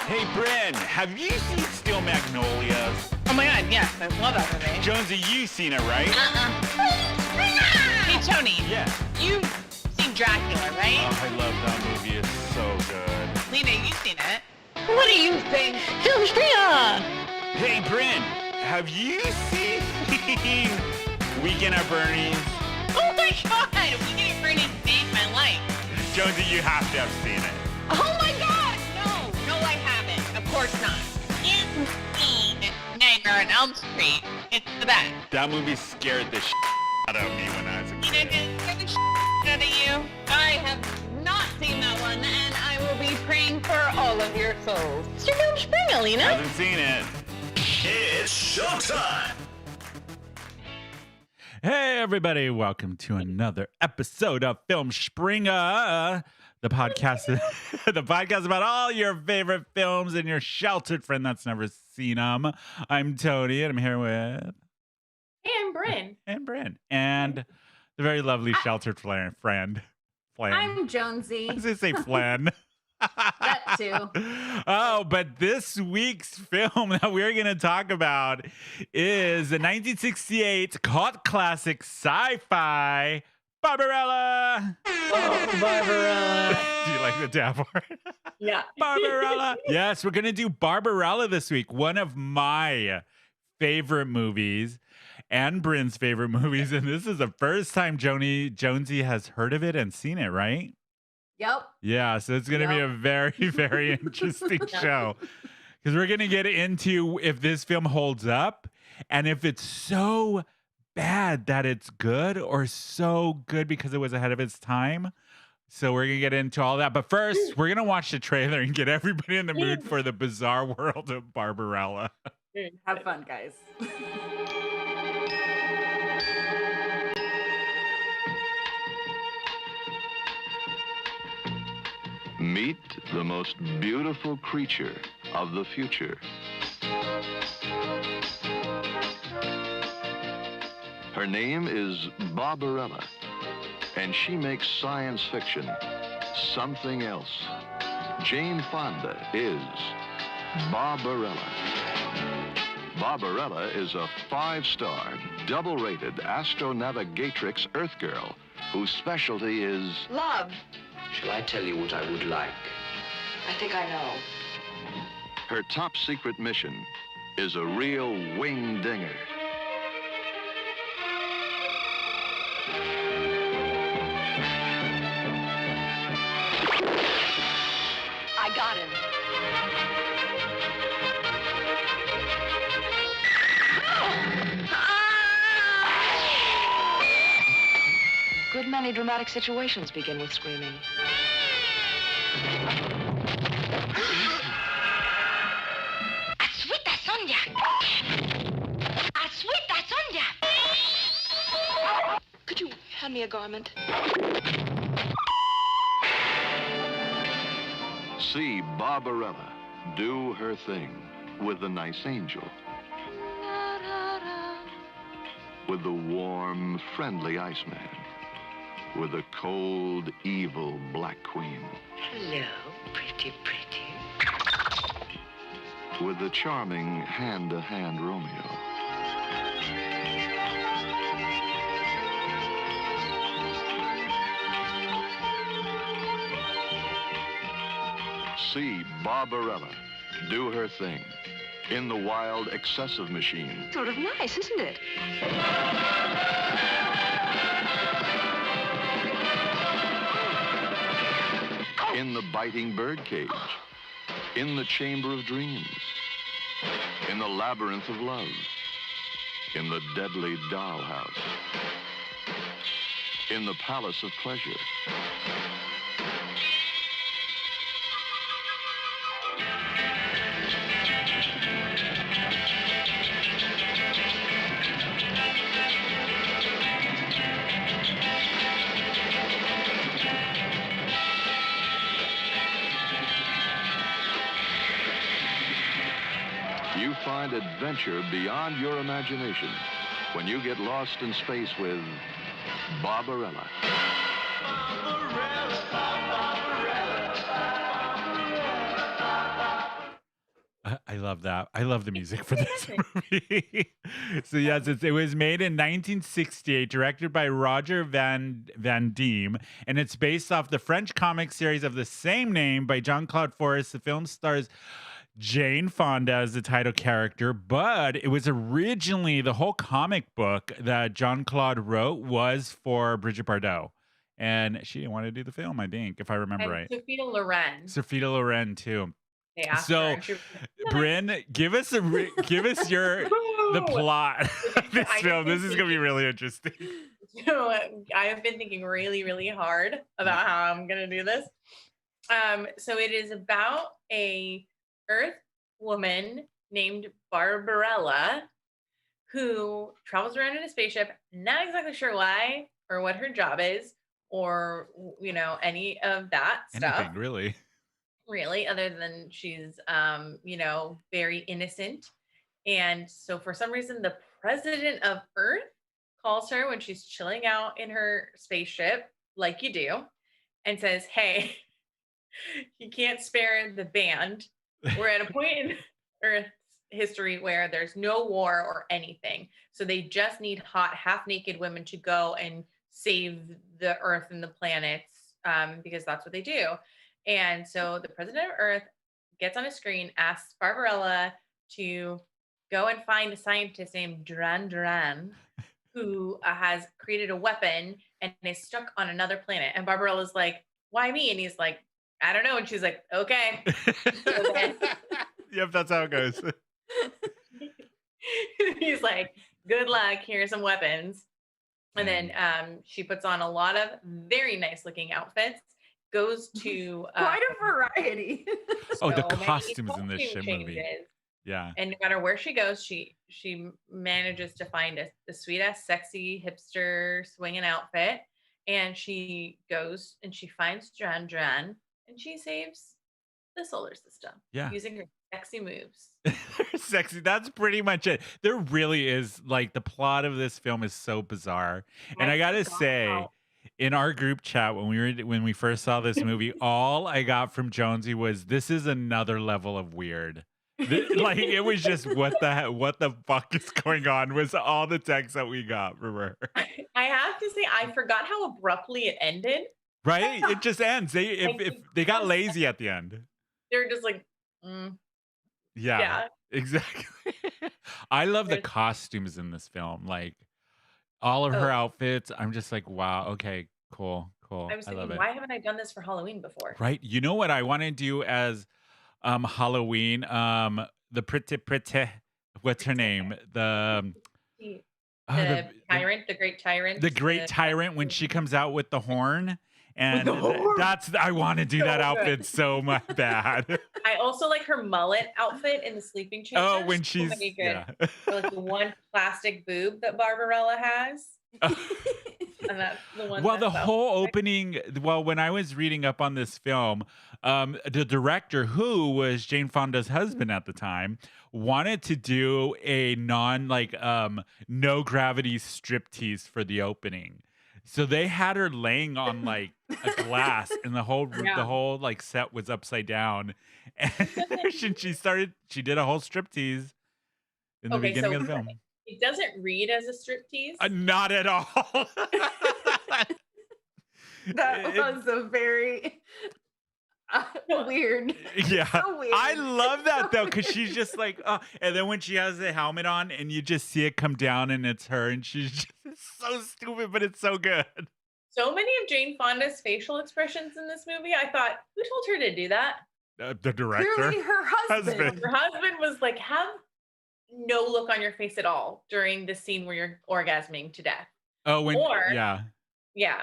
Hey, Brynne, have you seen Steel Magnolias? Oh my god, yes, I love that movie. Jonesy, you've seen it, right? Hey, Tony. Yeah. You've seen Dracula, right? Oh, I love that movie. It's so good. Lena, you've seen it. What do you think? Filmspringa! Hey, Brynne, have you seen Weekend at Bernie's? Oh my god, Weekend at Bernie's saved my life. Jonesy, you have to have seen it. Oh my god, no, I haven't. Of course not. You've seen Nightmare on Elm Street. It's the best. That movie scared the out of me when I was a You know, kid. did it scare the out of you? I have not seen that one, and I will be praying for all of your souls. It's your Rumspringa, Lena. Haven't seen it. It's showtime! Hey, everybody. Welcome to another episode of Filmspringa, the podcast, the podcast about all your favorite films and your sheltered friend that's never seen them. I'm Tony, and I'm here with... And Brynne. And Brynne. And the very lovely sheltered friend. Flan. I'm Jonsey. I was going to say Flan. That too. Oh, but this week's film that we're going to talk about is the 1968 cult classic sci-fi Barbarella. Oh, Barbarella. Do you like the dab word? Yeah. Barbarella. Yes, we're going to do Barbarella this week. One of my favorite movies and Brynne's favorite movies. And this is the first time Jonesy has heard of it and seen it, right? Yep. Yeah, so it's going to be a very, very interesting show because we're going to get into if this film holds up and if it's so bad that it's good or so good because it was ahead of its time. So we're going to get into all that. But first, we're going to watch the trailer and get everybody in the mood for the bizarre world of Barbarella. Have fun, guys. Meet the most beautiful creature of the future. Her name is Barbarella, and she makes science fiction something else. Jane Fonda is Barbarella. Barbarella is a 5-star, double-rated astronavigatrix Earth girl whose specialty is Love. Shall I tell you what I would like? I think I know. her top secret mission is a real wing dinger. I got him. Good many dramatic situations begin with screaming. Aswita Sonia! Aswita Sonia! Could you hand me a garment? See Barbarella do her thing with the nice angel, with the warm, friendly Iceman, with the cold, evil Black Queen, Hello, pretty. with the charming hand-to-hand Romeo. See Barbarella do her thing in the wild, excessive machine. Sort of nice, isn't it? In the biting birdcage, in the chamber of dreams, in the labyrinth of love, in the deadly dollhouse, in the palace of pleasure. You find adventure beyond your imagination when you get lost in space with Barbarella. love that. I love the music for this movie. So yes, it was made in 1968, directed by Roger Van Diem, and it's based off the French comic series of the same name by Jean-Claude Forest. The film stars Jane Fonda as the title character, but it was originally the whole comic book that Jean-Claude wrote was for Brigitte Bardot. And she didn't want to do the film, I think, if I remember right. Sophia Loren. Sophia Loren too. They asked So, her, and she was like, Brynne, give us the plot of this film. This is gonna be really interesting. So I have been thinking really, really hard about how I'm gonna do this. So it is about a Earth woman named Barbarella who travels around in a spaceship. Not exactly sure why or what her job is, or any of that stuff. Anything really, other than she's very innocent. And so for some reason, the president of Earth calls her when she's chilling out in her spaceship, like you do, and says, hey, you can't spare the band. We're at a point in Earth's history where there's no war or anything. So they just need hot, half-naked women to go and save the Earth and the planets, because that's what they do. And so the president of Earth gets on a screen, asks Barbarella to go and find a scientist named Duran, who has created a weapon and is stuck on another planet. And Barbarella's like, why me? And he's like, I don't know. And she's like, okay. Yep, that's how it goes. He's like, good luck. Here's some weapons. And then she puts on a lot of very nice looking outfits, goes to Quite a variety. Oh, the so many costumes in this costume shit movie. changes. Yeah. And no matter where she goes, she manages to find a sweet ass, sexy hipster swinging outfit. And she goes and she finds Duran, and she saves the solar system. Yeah. Using her sexy moves. Sexy. That's pretty much it. There really is, like, the plot of this film is so bizarre. And I gotta say, in our group chat when we first saw this movie, all I got from Jonsey was, this is another level of weird. Like, it was just what the fuck is going on was all the text that we got from her. I have to say, I forgot how abruptly it ended. Right? It just ends. If they got lazy at the end. They're just like, Yeah, exactly. I love the costumes in this film. Like, all of her outfits. I'm just like, wow. Okay, cool. I was I love thinking, it. why haven't I done this for Halloween before? Right? You know what I want to do as Halloween? The pretty, what's her name? The tyrant, the great tyrant. The great tyrant when she comes out with the horn. And I want to do that outfit so much bad. I also like her mullet outfit in the sleeping chamber. Oh, when she's or like the one plastic boob that Barbarella has. And that's the one. Well, the whole opening. Well, when I was reading up on this film, the director, who was Jane Fonda's husband at the time, wanted to do a no gravity striptease for the opening. So they had her laying on like a glass, and the whole like set was upside down. And she did a whole striptease in the beginning of the film. It doesn't read as a striptease. Not at all. That was a very weird. Yeah. So weird. I love that though, because she's just like, and then when she has the helmet on and you just see it come down and it's her, and she's just so stupid, but it's so good. So many of Jane Fonda's facial expressions in this movie, I thought, who told her to do that? The director. Clearly her husband. Her husband was like, have no look on your face at all during the scene where you're orgasming to death. Oh, Yeah.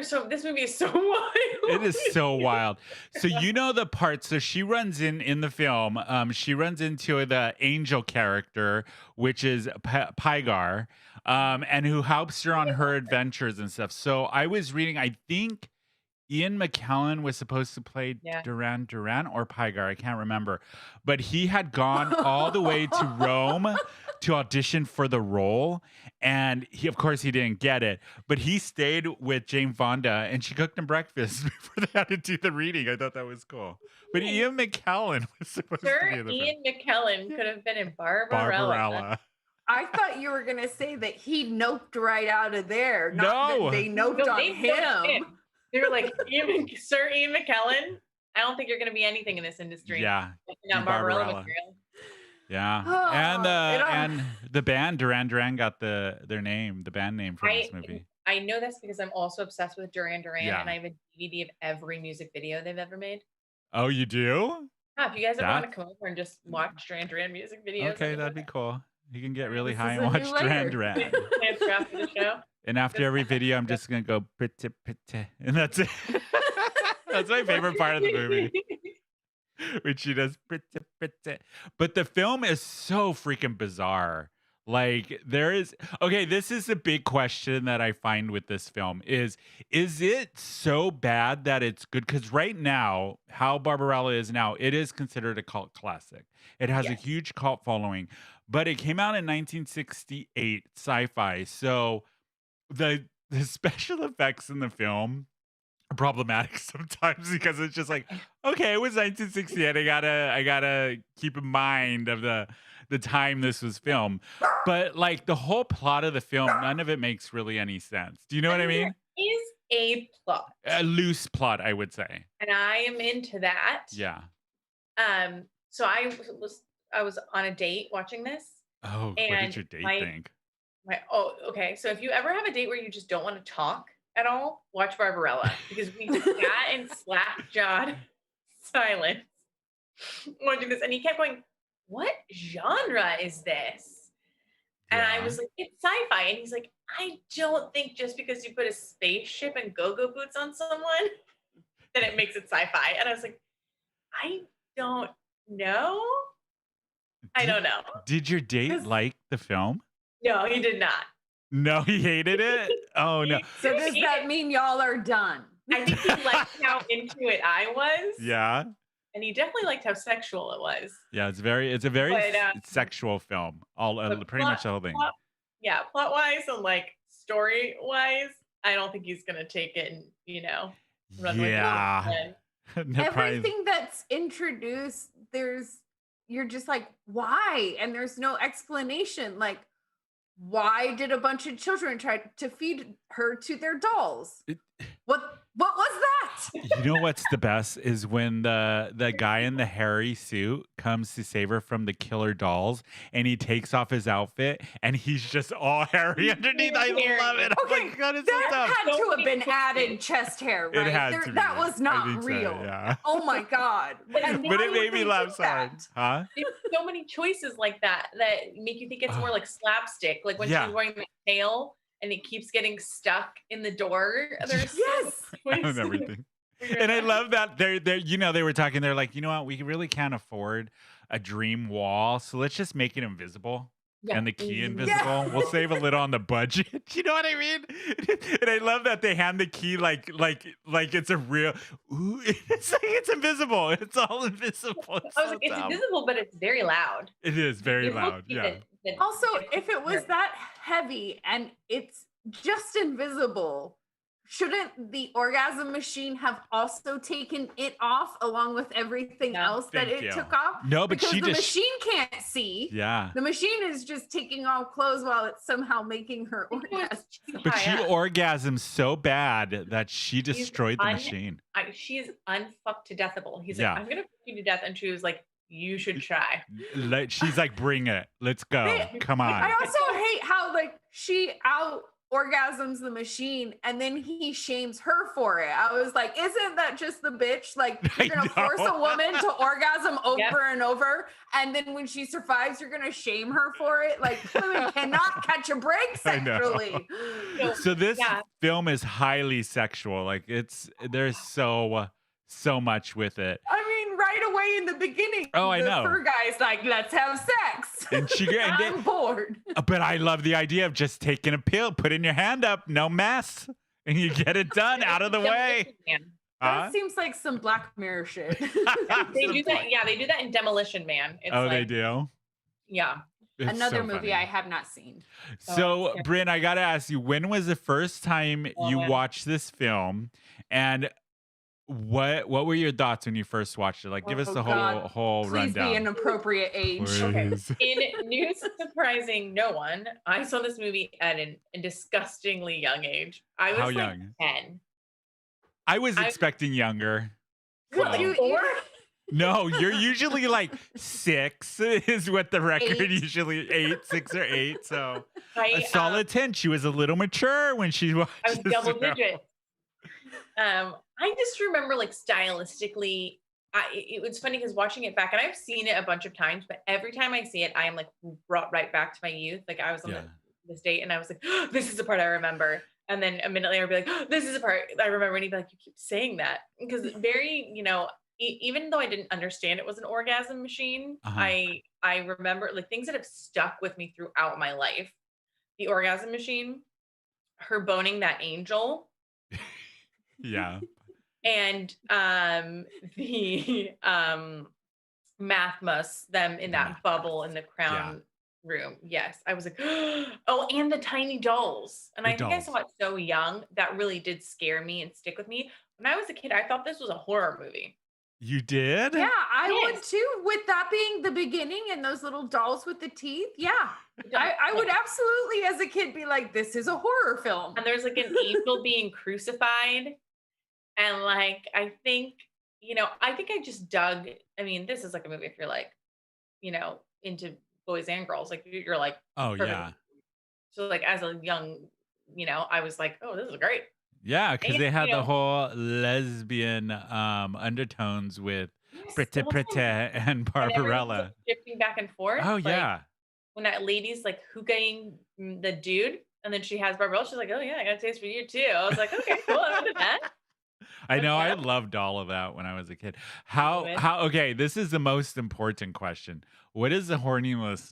So this movie is so wild. It is so wild. So you know the part. So she runs in the film. She runs into the angel character, which is Pygar, and who helps her on her adventures and stuff. So I was reading. I think Ian McKellen was supposed to play Duran or Pygar. I can't remember, but he had gone all the way to Rome to audition for the role, and of course he didn't get it, but he stayed with Jane Fonda and she cooked him breakfast before they had to do the reading. I thought that was cool. But Ian McKellen was supposed to be in the Ian McKellen could have been in Barbarella. Barbarella. I thought you were gonna say that he noped right out of there. Not No. that they noped No, on they noped him. They were like, Sir Ian McKellen, I don't think you're going to be anything in this industry. Yeah. Not do Barbarella Barbarella. material. Yeah. Oh, and the band Duran Duran got their name, the band name from this movie. I know this because I'm also obsessed with Duran Duran, Yeah. and I have a DVD of every music video they've ever made. Oh, you do? If you guys ever want to That's- come over and just watch Duran Duran music videos. Okay, that'd be cool. You can get really This high is and a watch new layer. Duran Duran. Plans for after the show. And after every video, I'm just gonna go pretty, pretty, and that's it. That's my favorite part of the movie, when she does pretty, pretty. But the film is so freaking bizarre. Like this is the big question that I find with this film is it so bad that it's good? Because right now, how Barbarella is now, it is considered a cult classic. It has a huge cult following, but it came out in 1968, sci-fi. So the special effects in the film are problematic sometimes because it's just like, okay, it was 1968. I gotta keep in mind of the time this was filmed. But like the whole plot of the film, none of it makes really any sense. Do you know what I mean? There is a plot. A loose plot, I would say. And I am into that. Yeah. So I was on a date watching this. Oh, what And did your date my- think? Okay. So if you ever have a date where you just don't want to talk at all, watch Barbarella, because we sat and slack-jawed silence watching this, and he kept going, "What genre is this?" And I Yeah. was like, "It's sci-fi," and he's like, "I don't think just because you put a spaceship and go-go boots on someone that it makes it sci-fi." And I was like, "I don't know. I don't know." Did your date 'Cause- like the film? No, he did not. No, he hated it. Oh no. So does that mean y'all are done? I think he liked how into it I was. Yeah. And he definitely liked how sexual it was. Yeah, it's a very But, sexual film. But Pretty much the whole thing. Plot wise and like story wise, I don't think he's gonna take it and run with it. Yeah. And No, probably- Everything that's introduced, you're just like, why? And there's no explanation. Like, why did a bunch of children try to feed her to their dolls? What was that? You know what's the best is when the guy in the hairy suit comes to save her from the killer dolls, and he takes off his outfit and he's just all hairy underneath. I love it. I'm Okay, like, God, it's so that dumb. had to So have been many added choices. chest hair, right? It had to be. That was I not think so, real. yeah. Oh my God. And But why it would made me they laugh do so hard. that? Huh? there's so many choices like that make you think it's more like slapstick. Like when Yeah. she's wearing the tail and it keeps getting stuck in the door. There's Yes. I love everything. And I love that they were talking, they're like, you know what, we really can't afford a dream wall, so let's just make it invisible. And the key invisible. We'll save a little on the budget. You know what I mean? And I love that they hand the key like it's a real. Ooh, it's like it's invisible. It's all invisible. It's I was so like, it's dumb. invisible, but it's very loud. It is very You will loud. see Yeah. that Also, if it was that heavy and it's just invisible, shouldn't the orgasm machine have also taken it off along with everything else that Thank it you. took off? No, but because she the just. machine can't see. Yeah. The machine is just taking off clothes while it's somehow making her orgasm. But she orgasmed so bad that she destroyed the machine. She is unfucked to deathable. He's Yeah. like, I'm gonna fuck you to death, and she was like, you should try. She's like, bring it. Let's go. Come on. I also hate how she out orgasms the machine and then he shames her for it. I was like, isn't that just the bitch? Like, you're gonna force a woman to orgasm over and over, and then when she survives, you're gonna shame her for it. Like, women cannot catch a break sexually. So this film is highly sexual. Like there's so much with it. I mean, right away in the beginning, Oh, I know. the fur guy's like, let's have sex. And I'm bored. But I love the idea of just taking a pill, putting your hand up, no mess, and you get it done out of the way. That seems like some Black Mirror shit. They do that. Yeah, they do that in Demolition Man. It's They do. Yeah. It's Another so movie funny. I have not seen. So, yeah. Brynne, I gotta ask you, when was the first time you man. watched this film, and what were your thoughts when you first watched it? Like, give us Oh, the God. whole Please be rundown. an appropriate age. Okay. Please. In news surprising no one, I saw this movie at a disgustingly young age. I was How like young? 10. I was I- expecting younger. What, So- like 4? No, you're usually like 6 is what the record 8. usually 8, 6 or 8. So a I solid 10. She was a little mature when she watched I was this double film. digits. I just remember like stylistically, it was funny because watching it back, and I've seen it a bunch of times, but every time I see it, I am like brought right back to my youth. Like I was on Yeah. this date, and I was like, oh, "This is the part I remember." And then a minute later, I'd be like, oh, "This is the part I remember." And he'd be like, "You keep saying that," because very, even though I didn't understand it was an orgasm machine, Uh-huh. I remember like things that have stuck with me throughout my life. The orgasm machine, her boning that angel. Yeah. And the Mathmas, them in that bubble in the crown room. Yes. I was like, oh, and the tiny dolls. And The I think I dolls. saw it so young that really did scare me and stick with me. When I was a kid, I thought this was a horror movie. You did? Yeah, I would Yes. too. With that being the beginning and those little dolls with the teeth. Yeah. I would absolutely, as a kid, be like, this is a horror film. And there's like an angel being crucified. And like, I think I just dug. I mean, this is like a movie if you're like, into boys and girls, like you're like, Oh, perfect. yeah. So like as a young, I was like, oh, this is great. Yeah, because And, they had you the know- whole lesbian undertones with Yes, Prete the whole Prete time. and And everyone's, Barbarella. like, shifting back and forth. Oh, like, yeah. When that lady's like hookahing the dude, and then she has Barbarella, she's like, oh yeah, I got a taste for you too. I was like, okay, cool, I'm into that. I know. I Yeah. loved all of that when I was a kid. Women. Okay, this is the most important question. What is the horniness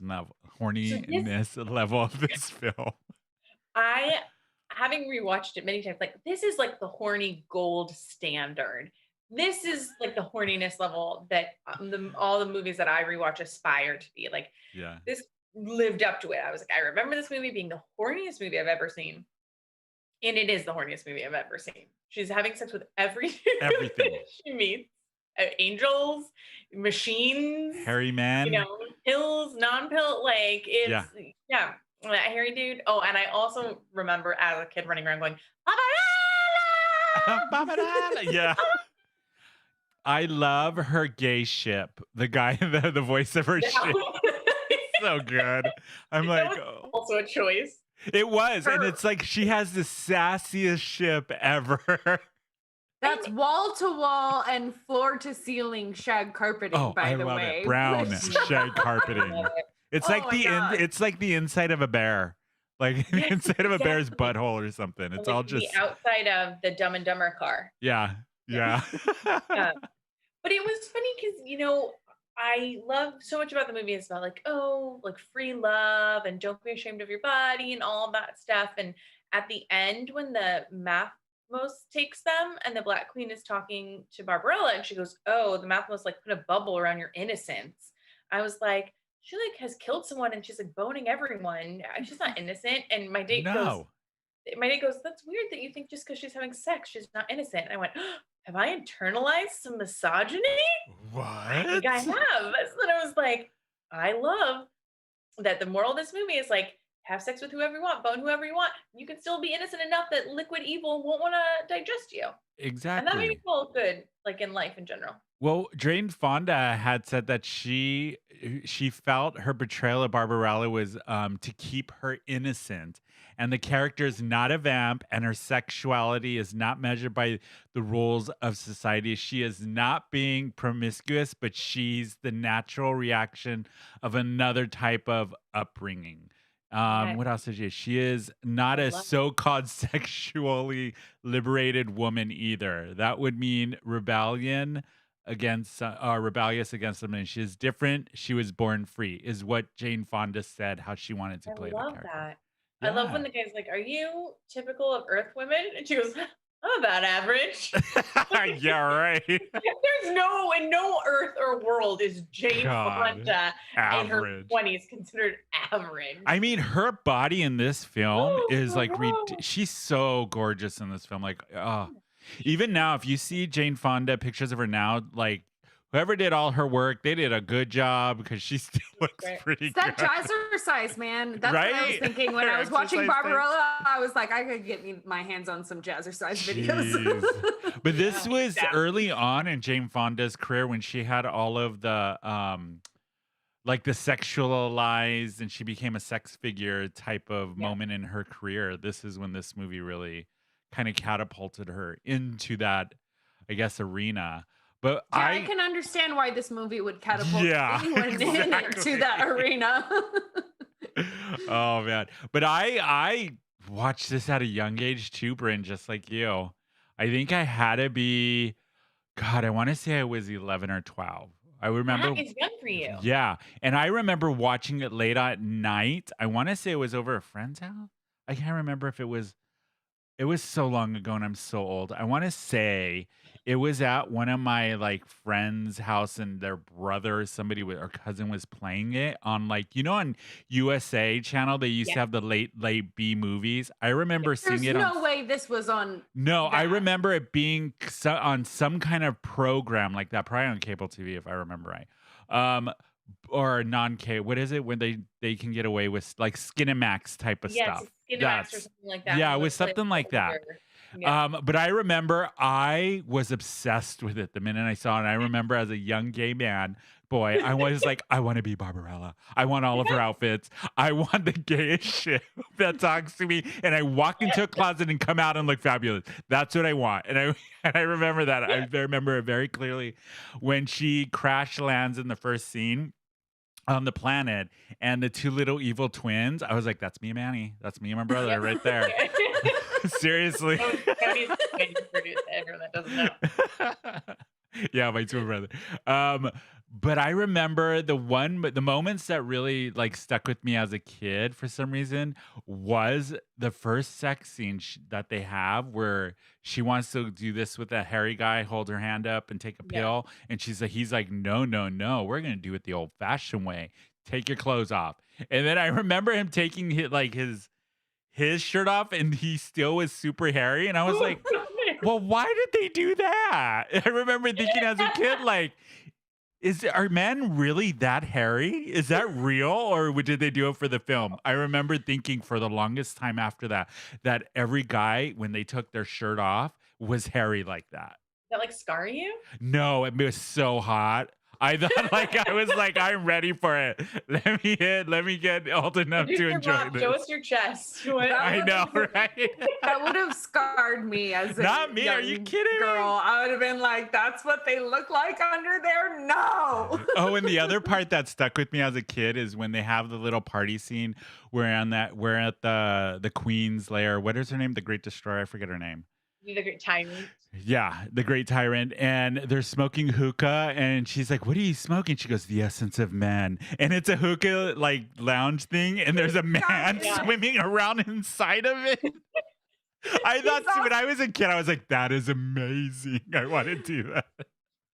level of this film? Having rewatched it many times, like this is like the horny gold standard. This is like the horniness level that all the movies that I rewatch aspire to be. Like Yeah. this lived up to it. I was like, I remember this movie being the horniest movie I've ever seen. And it is the horniest movie I've ever seen. She's having sex with everything Everything. she meets. Angels, machines, Hairy man. pills, non-pill, like it's yeah. That hairy dude. Oh, and I also remember as a kid running around going, Barbarella! Barbarella. Yeah. I love her gay ship. The guy, the voice of her ship. So good. I'm That like, was oh. also a choice. It was. And Her- it's like she has the sassiest ship ever. That's wall to wall and floor to ceiling shag carpeting, Oh, by I the love way. it. Brown Which- shag carpeting. Love it. It's Oh like my God. it's like the inside of a bear. Like the Yes, inside of a bear's exactly. butthole or something. It's Like all just the outside of the Dumb and Dumber car. yeah. But it was funny because I love so much about the movie. It's about like, oh, like free love and don't be ashamed of your body and all of that stuff. And at the end, when the Mathmos takes them and the Black Queen is talking to Barbarella and she goes, oh, the Mathmos like put a bubble around your innocence. I was like, she like has killed someone and she's like boning everyone. She's not innocent. And my date goes, that's weird that you think just because she's having sex, she's not innocent. And I went, oh, have I internalized some misogyny? What? I think I have. So then I was like, I love that the moral of this movie is like, have sex with whoever you want, bone whoever you want. You can still be innocent enough that liquid evil won't want to digest you. Exactly. And that made me feel good, like in life in general. Well, Jane Fonda had said that she felt her betrayal of Barbarella was to keep her innocent, and the character is not a vamp, and her sexuality is not measured by the rules of society. She is not being promiscuous, but she's the natural reaction of another type of upbringing. Okay. What else is she? She is not a love so-called sexually liberated woman either. That would mean rebellious against them, and she's different. She was born free, is what Jane Fonda said. How she wanted to play I the love character. that. I love when the guy's like, are you typical of Earth women? And she goes, I'm about average. Yeah, right. There's no earth or world is Jane God, Fonda in her average. 20s considered average. I mean, her body in this film is I like know. she's so gorgeous in this film. Like, even now, if you see Jane Fonda pictures of her now, like whoever did all her work, they did a good job because she still looks Right. pretty It's that good. jazzercise, man. That's what I was Right? thinking when I was watching Exercise Barbarella. I was like, I could get my hands on some jazzercise videos. Jeez. But this Yeah, was exactly. early on in Jane Fonda's career when she had all of the like the sexualized and she became a sex figure type of Yeah. moment in her career. This is when this movie really kind of catapulted her into that, I guess, arena. But Yeah, I can understand why this movie would catapult Yeah, anyone exactly. into that arena. Oh man. But I watched this at a young age too, Brynne, just like you. I think I had to be, God, I want to say I was 11 or 12. I remember. That is young for you. Yeah. And I remember watching it late at night. I want to say it was over a friend's house. I can't remember if it was so long ago and I'm so old. I want to say it was at one of my like friends' house and their brother, somebody with or cousin was playing it on like, on USA channel, they used to Yeah. have the late B movies. I remember seeing There's it no on way this was on. No, I that. remember it being on some kind of program like that, probably on cable TV if I remember right. Or non-K. What is it when they can get away with like Skinemax type of Yes, stuff? Skinamax or That's something like that. yeah, it It was looks like something like that. older. Yeah. But I remember I was obsessed with it the minute I saw it. And I remember as a young gay man, boy, I was like, I want to be Barbarella. I want all of her outfits. I want the gayest shit that talks to me. And I walk into a closet and come out and look fabulous. That's what I want. And I remember that. I remember it very clearly when she crash lands in the first scene on the planet and the two little evil twins. I was like, that's me and Manny. That's me and my brother right there. Seriously. Tony's produced everyone that doesn't know. Yeah, my twin brother. But I remember the moments that really like stuck with me as a kid for some reason was the first sex scene that they have where she wants to do this with a hairy guy, hold her hand up and take a Yeah. pill, and he's like, no, we're gonna do it the old-fashioned way. Take your clothes off. And then I remember him taking his shirt off, and he still was super hairy, and I was like, well, why did they do that? I remember thinking as a kid, like, are men really that hairy? Is that real, or did they do it for the film? I remember thinking for the longest time after that every guy, when they took their shirt off, was hairy like that. That like scar you? No, it was so hot. I thought I was like, I'm ready for it. Let me get old enough Producer to enjoy Rob, this. show us your chest. What- I know, right? That would have scarred me as a Not me, are you young kidding me? girl. I would have been like, that's what they look like under there? No. Oh, and the other part that stuck with me as a kid is when they have the little party scene we're at the Queen's lair. What is her name? The Great Destroyer. I forget her name. The great tyrant. Yeah, the Great Tyrant. And they're smoking hookah, and she's like, what are you smoking? She goes, the essence of men. And it's a hookah like lounge thing, and there's a man Yeah. swimming around inside of it. I thought when I was a kid, I was like, that is amazing. I want to do that.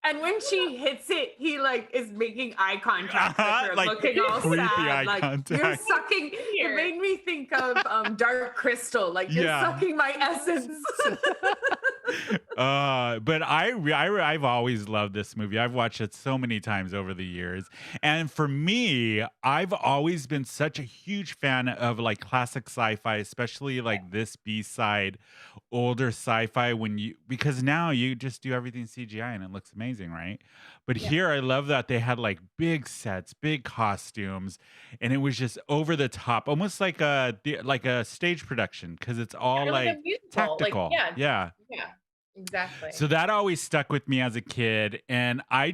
And when she hits it, he like is making eye contact with her, like looking all creepy sad. eye Like contact. you're sucking. It made me think of Dark Crystal. Like you're Yeah. sucking my essence. But I've always loved this movie. I've watched it so many times over the years. And for me, I've always been such a huge fan of like classic sci-fi, especially like this B-side, older sci-fi because now you just do everything CGI and it looks amazing, right? But here I love that they had like big sets, big costumes, and it was just over the top, almost like a stage production because it's all Like a like musical, tactical. like, Yeah. Yeah, exactly. So that always stuck with me as a kid, and I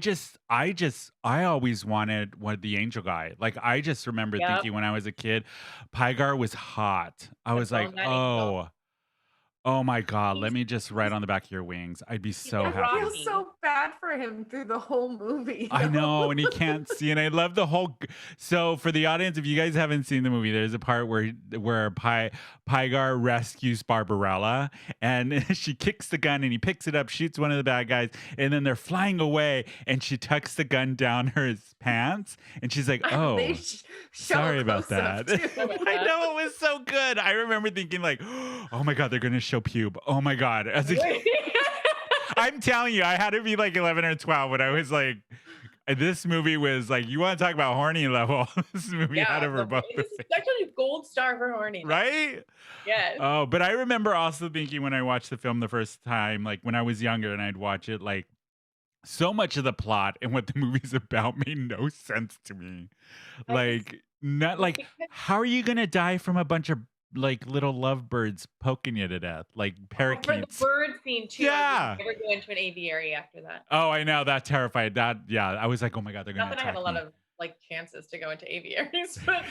always wanted the angel guy. Like I just remember Yep. thinking when I was a kid, Pygar was hot. I was like, That angel. Oh my God. Let me just ride on the back of your wings. I'd be so like I happy. feel Rocky. so bad for him through the whole movie. I though. know, and he can't see, and I love the whole. So for the audience, if you guys haven't seen the movie, there's a part where Pygar rescues Barbarella, and she kicks the gun, and he picks it up, shoots one of the bad guys, and then they're flying away, and she tucks the gun down her pants, and she's like, "Oh, They show sorry a about close-up, that." too. I know, it was so good. I remember thinking like, "Oh my God, they're gonna show pube." Oh my God, as a kid. I'm telling you, I had to be like 11 or 12 when I was like, this movie was like, you want to talk about horny level? This movie had over both. This is actually gold star for horny. Right? Yes. Oh, but I remember also thinking when I watched the film the first time, like when I was younger and I'd watch it, like so much of the plot and what the movie's about made no sense to me. Like, not like, how are you going to die from a bunch of like little lovebirds poking you to death, like For the parakeets? bird scene too. Yeah. I would never go into an aviary after that. Oh, I know, that terrified. That, yeah, I was like, oh my God, they're Not gonna that I have attack a lot me. of like chances to go into aviaries, but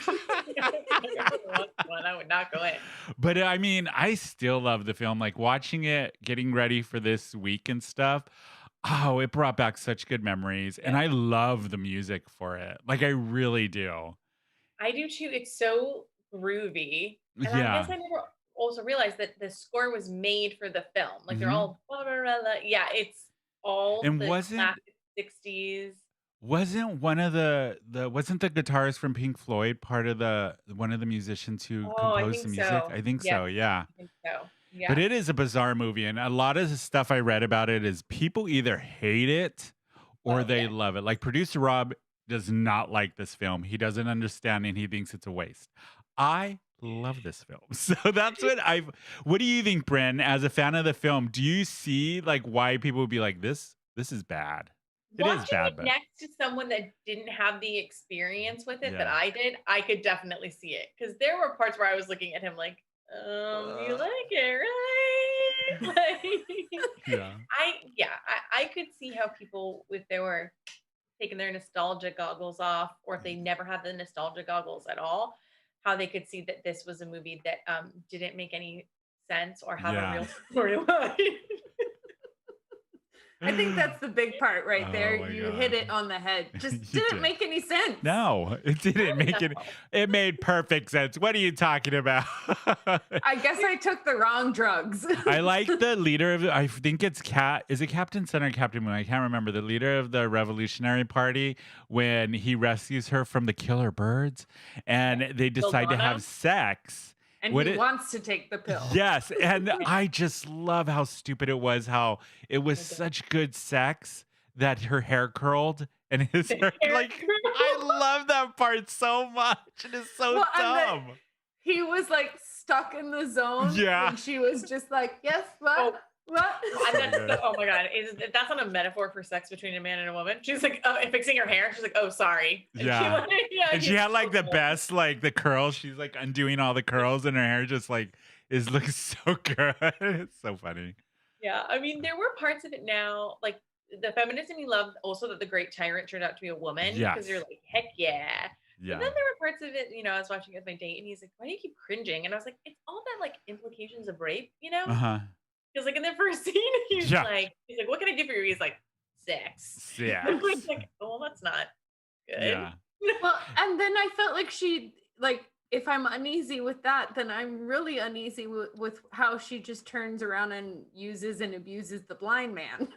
one I would not go in. But I mean, I still love the film. Like watching it, getting ready for this week and stuff. Oh, it brought back such good memories, and I love the music for it. Like I really do. I do too. It's so groovy. And I Yeah. guess I never also realized that the score was made for the film. Like they're Mhm. all Barbarella. Yeah, it's all And the wasn't- classic 60s. Wasn't one of the wasn't the guitarist from Pink Floyd part of the one of the musicians who Oh, I composed the think music? so. I think Yes. so. Yeah. I think so. Yeah. But it is a bizarre movie, and a lot of the stuff I read about it is people either hate it or Oh, they yeah. love it. Like producer Rob does not like this film. He doesn't understand, and he thinks it's a waste. I love this film, so that's what I've. What do you think, Brynne? As a fan of the film, do you see like why people would be like this? This is bad. It is Watching bad, it but next to someone that didn't have the experience with it that Yeah. I did, I could definitely see it. Because there were parts where I was looking at him like, you like it, right? Like, yeah. I could see how people, if they were taking their nostalgia goggles off, or if they never had the nostalgia goggles at all, how they could see that this was a movie that didn't make any sense or have Yeah. a real storyline. I think that's the big part right Oh there. my You God. hit it on the head. Just You didn't did. make any sense. No, it didn't make it. No. It made perfect sense. What are you talking about? I guess I took the wrong drugs. I like the leader of. I think it's Is it Captain Sun or Captain Moon? I can't remember. The leader of the Revolutionary Party when he rescues her from the killer birds, and they decide to have Silvana? sex. And Would he it- wants to take the pill. Yes, and I just love how stupid it was. How it was Okay. such good sex that her hair curled and his hair. hair Like I love that part so much. It is so Well, and then- dumb. He was like stuck in the zone. Yeah. And she was just like, yes, what? Oh. What? And then, oh my God, that's not a metaphor for sex between a man and a woman? She's like, fixing her hair. She's like, oh, sorry. And Yeah. And she had like the best. best, like the curls. She's like undoing all the curls, and her hair just like looks so good. It's so funny. Yeah, I mean, there were parts of it now, like the feminism you loved, also that the great tyrant turned out to be a woman. Because you're Yes. like, heck yeah. Yeah. And then there were parts of it, I was watching it with my date, and he's like, why do you keep cringing? And I was like, it's all that like implications of rape, Uh huh. Because like in the first scene, he's Yeah. like, what can I do for you? He's like, sex. Yeah. And we're like, oh, well, that's not good. Yeah. Well, and then I felt like she, like, if I'm uneasy with that, then I'm really uneasy with how she just turns around and uses and abuses the blind man.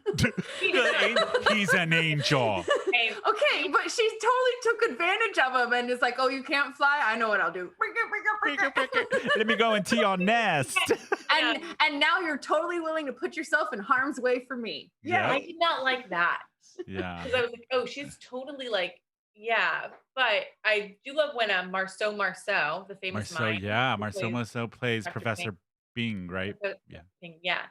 He's an angel. Hey, Okay, but she totally took advantage of him and is like, oh, you can't fly? I know what I'll do. Let me go and tea on nest. And now you're totally willing to put yourself in harm's way for me. Yeah. I did not like that. Yeah. Because I was like, oh, she's totally like, yeah. But I do love when Marceau, the famous Marceau, mime. yeah. who Marceau plays Marceau plays Dr. Professor Bing, right? the Yeah. thing, yeah.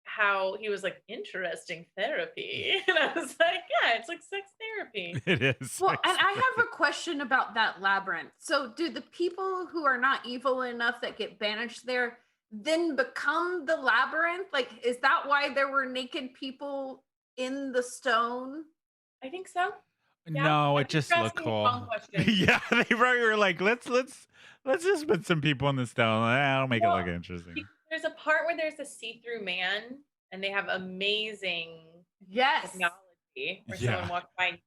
How he was like, interesting therapy. And I was like, yeah, it's like sex therapy. It is. Well, and I have a question about that labyrinth. So, do the people who are not evil enough that get banished there then become the labyrinth? Like, is that why there were naked people in the stone? I think so. Yeah, No, I it think just you're looked asking the wrong cool. question. Yeah, they probably were like, let's just put some people in the stone. That'll make it Well, look interesting. There's a part where there's a see-through man, and they have amazing Yes. technology where Yeah. someone walks by. And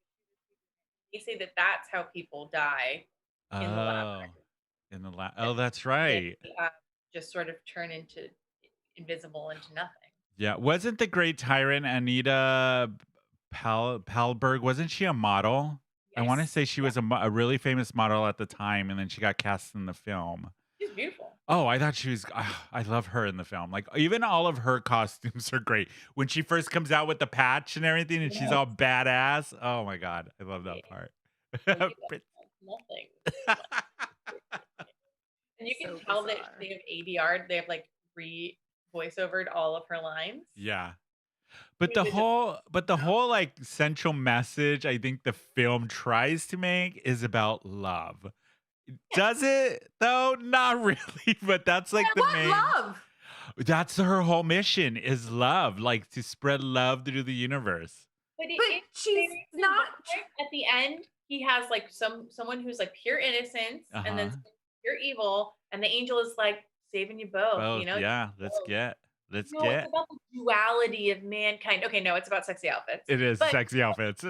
they say that that's how people die in the lab. In the lab. Oh, that's right. They, just sort of turn into invisible into nothing. Yeah. Wasn't the great tyrant Anita Palberg, wasn't she a model? I want to Yes. say she was a really famous model at the time, and then she got cast in the film. She's beautiful. Oh, I thought she was. I love her in the film. Like even all of her costumes are great. When she first comes out with the patch and everything, and she's all badass. Oh my god, I love that part. Nothing. And you can tell that they have ADR. They have like voiceovered all of her lines. Yeah. But the whole like central message I think the film tries to make is about love. Does it though? Not really, but that's like the main love. That's her whole mission is love, like to spread love through the universe. But she's not at the end. He has like someone who's like pure innocence and then pure evil, and the angel is like saving you both. You know? Yeah, let's get. It's about the duality of mankind. Okay, no, it's about sexy outfits. It is sexy outfits.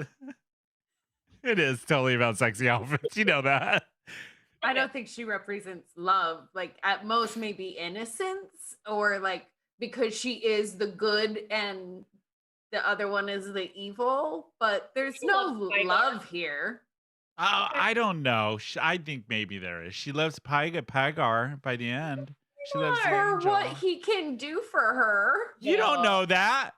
It is totally about sexy outfits. You know that. I don't think she represents love. Like at most, maybe innocence, or like because she is the good and the other one is the evil. But there's no love here. I don't know. I think maybe there is. She loves Pygar by the end. She loves the for angel. what he can do for her. You don't know that.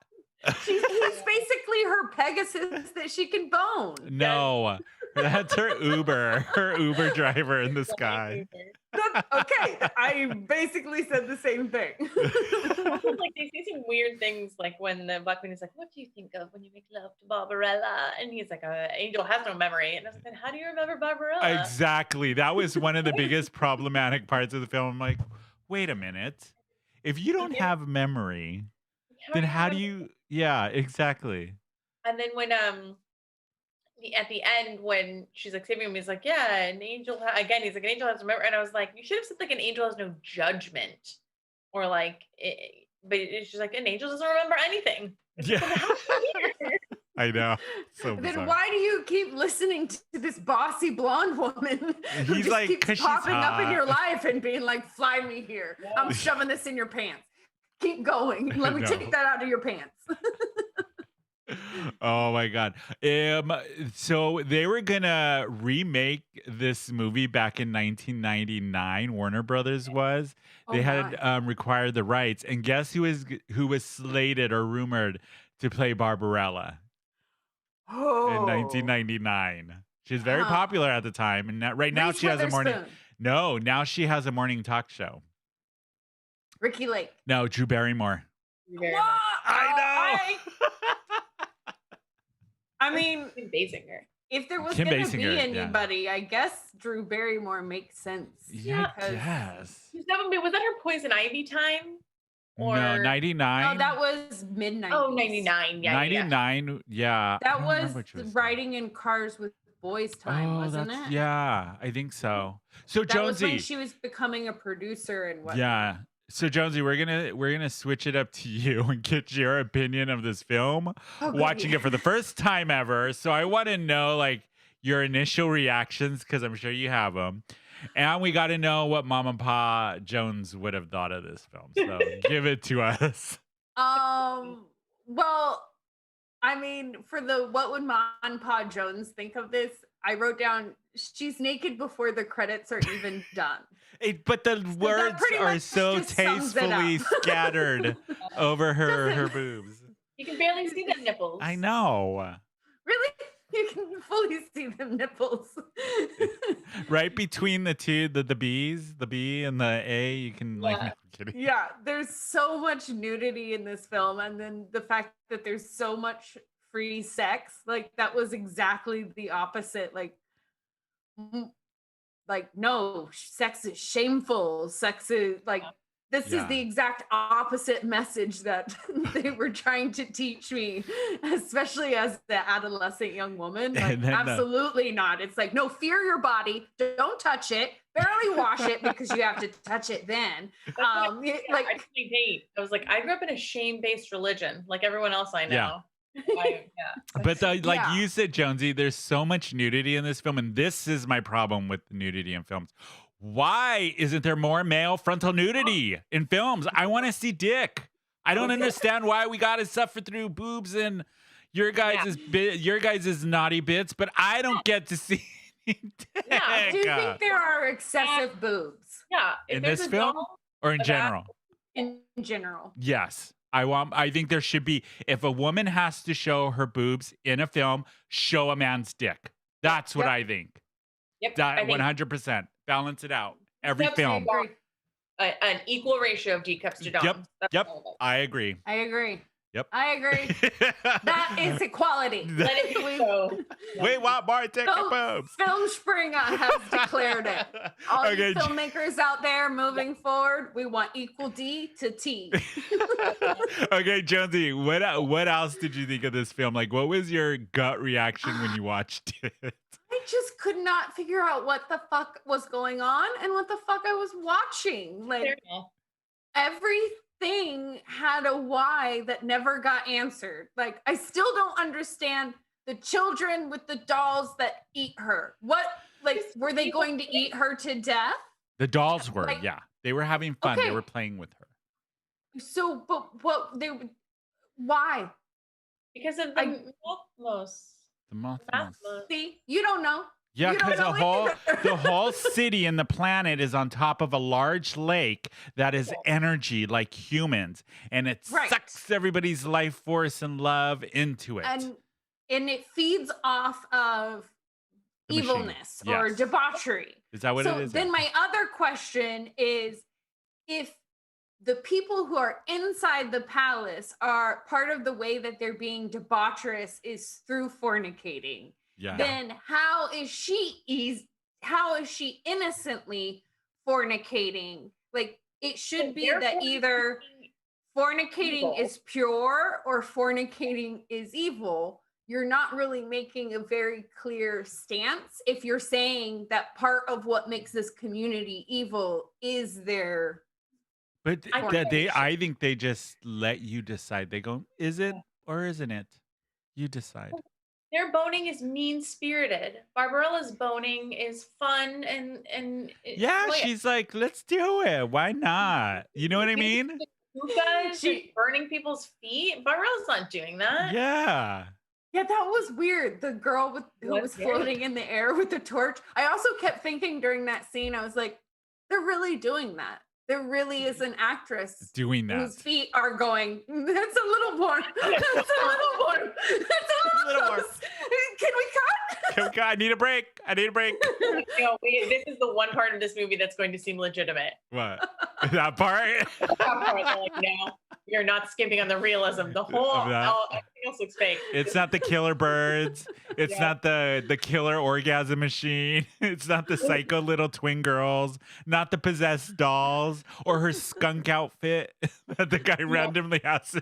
He's basically her Pegasus that she can bone. No, that's her Uber driver in the sky. Okay, I basically said the same thing. Like they say some weird things, like when the Black Queen is like, "What do you think of when you make love to Barbarella?" And he's like, "Angel has no memory." And I was like, "How do you remember Barbarella?" Exactly. That was one of the biggest problematic parts of the film. I'm like, wait a minute. If you don't have memory, then how do you? Yeah, exactly. And then when at the end when she's like saving him, he's like, "Yeah, an angel." Again, he's like, "An angel has memory," and I was like, "You should have said like an angel has no judgment," or like, but it's just like an angel doesn't remember anything. Yeah, I know. So then bizarre. why do you keep listening to this bossy blonde woman who He's just like, keeps 'cause she's popping up in hot. your life and being like, "Fly me here. I'm shoving this in your pants. Keep going. Let me take that out of your pants." Oh my god. So they were gonna remake this movie back in 1999. Warner Brothers was. They had required the rights, and guess who was slated or rumored to play Barbarella in 1999. She's very popular at the time, and now she has a morning. No, now she has a morning talk show. Ricky Lake. No, Drew Barrymore. I know. I mean, Kim Basinger. If there was Kim going to be Basinger, anybody, I guess Drew Barrymore makes sense. Yeah, yes. Was that her Poison Ivy time? Or No, 99. No, that was mid-90s. Oh, 99. Yeah, 99. Yeah. I That don't was remember which was. riding in cars with boys time, wasn't it? Yeah, I think so. So That was when Jonsey, she was becoming a producer and whatnot. yeah. So Jonsey, we're gonna switch it up to you and get your opinion of this film. Watching it for the first time ever. So I want to know like your initial reactions because I'm sure you have them, and we got to know what Mom and Pa Jones would have thought of this film. So give it to us. Well, I mean, for the what would Mom and Pa Jones think of this? I wrote down she's naked before the credits are even done. But the words are so tastefully scattered over her boobs. You can barely see the nipples. I know. Really? You can fully see the nipples. Right between the two, the B's, the B and the A, you can like. No, I'm kidding. Yeah, there's so much nudity in this film, and then the fact that there's so much free sex, like that was exactly the opposite. Like no, sex is shameful. Sex is like this is the exact opposite message that they were trying to teach me, especially as the adolescent young woman. Like, absolutely not. It's like, no, fear your body. Don't touch it. barely wash it because you have to touch it then. I was like, I grew up in a shame-based religion, like everyone else I know. But like Yeah. you said, Jonesy, there's so much nudity in this film, and this is my problem with the nudity in films. Why isn't there more male frontal nudity in films? I want to see dick. I don't understand why we got to suffer through boobs and your guys' naughty bits, but I don't get to see any dick. Do you think there are excessive boobs? Yeah. In this film or in general? In general. Yes. I think there should be, if a woman has to show her boobs in a film, show a man's dick. That's what I think. Yep. That 100%. Balance it out. Every film. An equal ratio of D cups to doms. Yep. I agree. Yep. I agree. That is equality. Let it be so. We want more dick and boobs. Filmspringa has declared it. All you filmmakers out there moving forward, we want equal D to T. Okay, Jonsey, what else did you think of this film? Like, what was your gut reaction when you watched it? I just could not figure out what the fuck was going on and what the fuck I was watching. Like, everything had a why that never got answered. Like, I still don't understand the children with the dolls that eat her. What, like, were they going to eat her to death? The dolls were, they were having fun. Okay. They were playing with her. So, but why? Because of the Mothmos. The Mothmos. See, you don't know. Yeah, because the whole city and the planet is on top of a large lake that is energy like humans, and it sucks everybody's life force and love into it. And it feeds off of The evilness machine. or Yes. debauchery. Is that what it is? Then my other question is, if the people who are inside the palace are part of the way that they're being debaucherous is through fornicating. Yeah. Then how is she innocently fornicating? Like, it should be that either fornicating is pure or fornicating is evil. You're not really making a very clear stance if you're saying that part of what makes this community evil is their But I think they just let you decide. They go, is it or isn't it? You decide. Their boning is mean-spirited. Barbarella's boning is fun and She's like, let's do it. Why not? You know what I mean? She's burning people's feet. Barbarella's not doing that. Yeah. Yeah, that was weird. The girl who was floating in the air with the torch. I also kept thinking during that scene, I was like, they're really doing that. There really is an actress doing that whose feet are going, that's a little more. That's a little more. That's a little close. Can we cut? I need a break. This is the one part of this movie that's going to seem legitimate. What? That part? That part, they're like, no, you're not skipping on the realism. The whole, everything else looks fake. It's not the killer birds. It's not the killer orgasm machine. It's not the psycho little twin girls. Not the possessed dolls or her skunk outfit that the guy randomly has.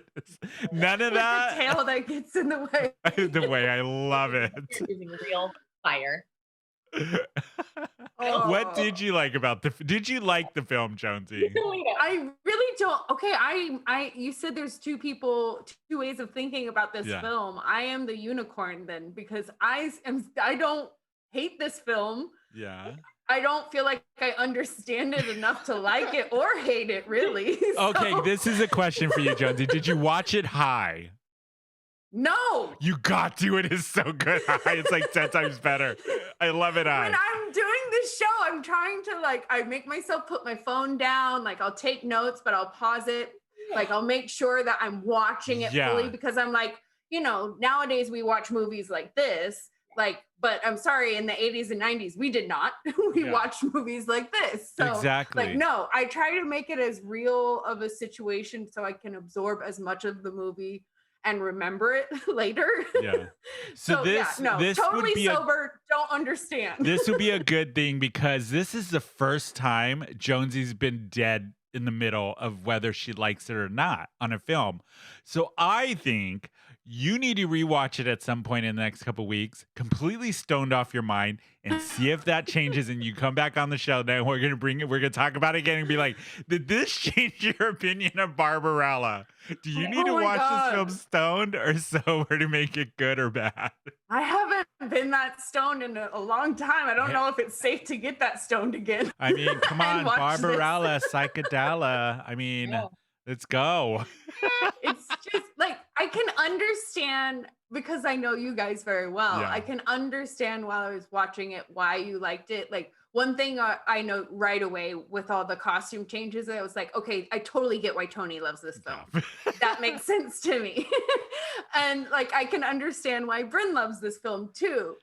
None of that. The tail that gets in the way. The way, I love it. Using real fire. What did you like about did you like the film, Jonsey? I really don't. Okay, you said there's two ways of thinking about this film. I am the unicorn then, because I don't hate this film. Yeah. I don't feel like I understand it enough to like it or hate it, really. Okay, this is a question for you, Jonsey. Did you watch it high? No. You got to. It is so good high. It's like 10 times better. I love it high. When I'm doing this show, I'm trying to I make myself put my phone down. Like, I'll take notes, but I'll pause it. Like, I'll make sure that I'm watching it fully, because I'm like, nowadays we watch movies like this. But I'm sorry, in the 80s and 90s, we did not. We watched movies like this. So, exactly. No, I try to make it as real of a situation so I can absorb as much of the movie and remember it later. Yeah. So this totally would be sober, don't understand. This would be a good thing, because this is the first time Jonsey's been dead in the middle of whether she likes it or not on a film. So I think You need to rewatch it at some point in the next couple weeks, completely stoned off your mind, and see if that changes. And you come back on the show. Then we're gonna talk about it again and be like, did this change your opinion of Barbarella? Do you need to watch this film stoned or sober to make it good or bad? I haven't been that stoned in a long time. I don't know if it's safe to get that stoned again. I mean, come on, watch Barbarella, psychedella. I mean, let's go. It's just like, I can understand, because I know you guys very well. Yeah. I can understand while I was watching it why you liked it. Like, one thing I know right away with all the costume changes, I was like, okay, I totally get why Tony loves this film. That makes sense to me. And like, I can understand why Brynne loves this film too.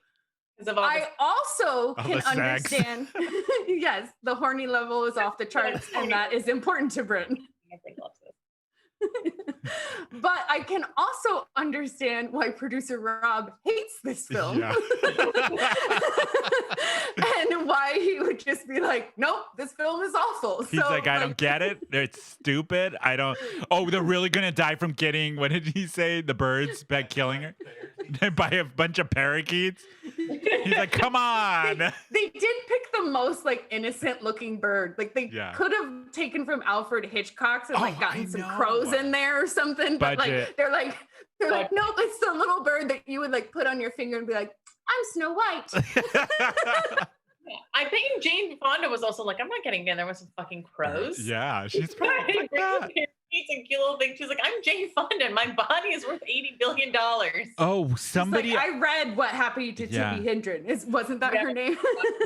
I also can understand, yes, the horny level is off the charts, and that is important to Brynne. But I can also understand why producer Rob hates this film. Yeah. And why he would just be like, nope, this film is awful. He's like, I don't get it. It's stupid. I don't. Oh, they're really going to die from getting, what did he say? The birds by killing her? By a bunch of parakeets? He's like, come on. They did pick the most like innocent looking bird. Like they could have taken from Alfred Hitchcock's and like gotten some crows in there or something. But like they're like, no, it's the little bird that you would like put on your finger and be like, I'm Snow White. I think Jane Fonda was also like, I'm not getting in there with some fucking crows. Yeah, she's probably like that. And cute little thing. She's like, I'm Jane Fonda. My body is worth $80 billion. Oh, somebody. Like, I read What Happened to Tippi Hedren. Wasn't that her name?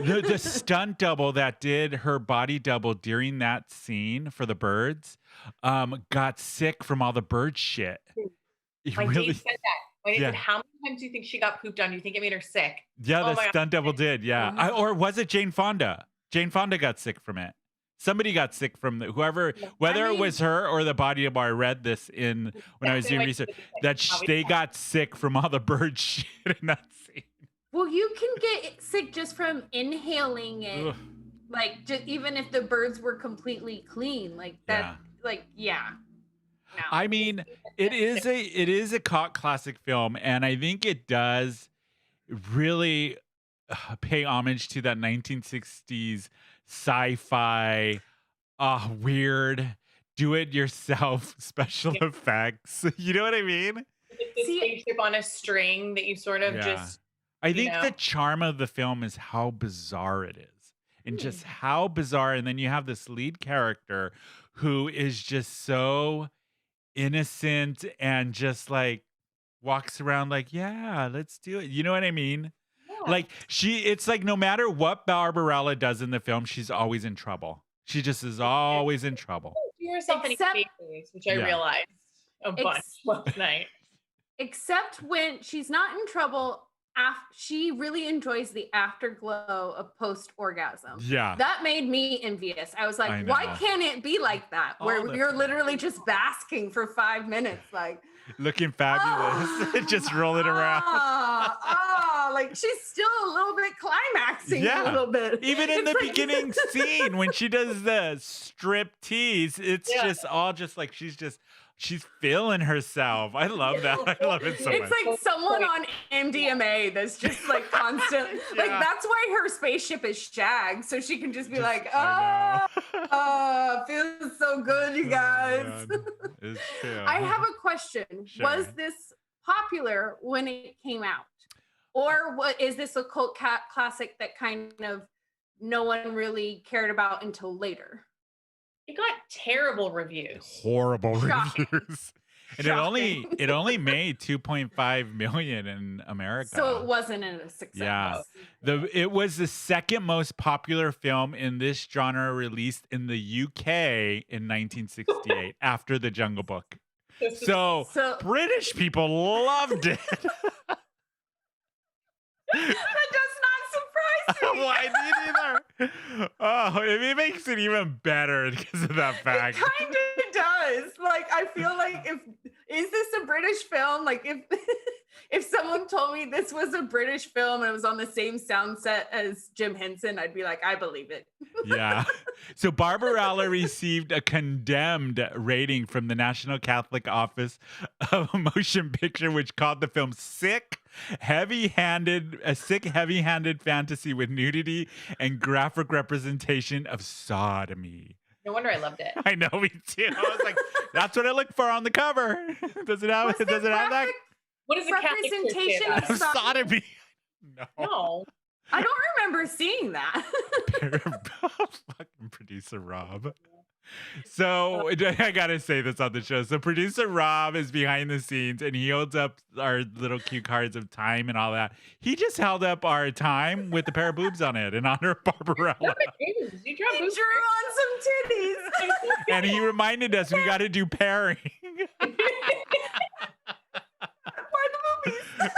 the stunt double that did her body double during that scene for the birds got sick from all the bird shit. My date said that. Said, how many times do you think she got pooped on? Do you think it made her sick? Yeah, the stunt double did. Yeah. Or was it Jane Fonda? Jane Fonda got sick from it. Somebody got sick from whoever, whether it was her or the body double. I read this when I was doing research that they got sick from all the bird shit in that scene. Well, you can get sick just from inhaling it. Ugh. Like, just, even if the birds were completely clean, like that. No. I mean, it is a cult classic film, and I think it does really pay homage to that 1960s sci-fi, weird, do-it-yourself special effects. You know what I mean? The spaceship on a string that you sort of just. I think the charm of the film is how bizarre it is, and just how bizarre. And then you have this lead character who is just so innocent and just like walks around like, yeah, let's do it. You know what I mean? Yeah. Like it's like no matter what Barbarella does in the film, she's always in trouble. She just is always in trouble. Do yourself any favors, which I realized a bunch last night. Except when she's not in trouble. She really enjoys the afterglow of post-orgasm. Yeah. That made me envious. I was like, why can't it be like that? Where you're literally just basking for 5 minutes, like looking fabulous, just rolling around. Like she's still a little bit climaxing a little bit. Even in the beginning scene when she does the strip tease, it's just all just like she's feeling herself. I love that. I love it so much. It's like someone on MDMA that's just like constant. Like that's why her spaceship is shagged, so she can just be like, feels so good, you guys. I have a question. Sure. Was this popular when it came out? Or is this a cult classic that kind of no one really cared about until later? It got terrible reviews. Horrible reviews. And it only made 2.5 million in America. So it wasn't a success. Yeah. It was the second most popular film in this genre released in the UK in 1968 after The Jungle Book. So British people loved it. That does not surprise me. Well, I didn't either. Oh, it makes it even better because of that fact. It kind of does. Like, I feel like is this a British film? Like, if someone told me this was a British film and it was on the same sound set as Jim Henson, I'd be like, I believe it. Yeah. So Barbarella received a condemned rating from the National Catholic Office of Motion Picture, which called the film sick, heavy-handed fantasy with nudity and graphic representation of sodomy. No wonder I loved it. I know, me too. I was like, that's what I look for on the cover. Does it have that? What is the Catholic Church say representation about of it? Sodomy. No. I don't remember seeing that. Fucking producer Rob. So I gotta say this on the show. So producer Rob is behind the scenes and he holds up our little cue cards of time and all that. He just held up our time with a pair of boobs on it in honor of Barbarella. You He drew on some titties. And he reminded us we got to do pairing.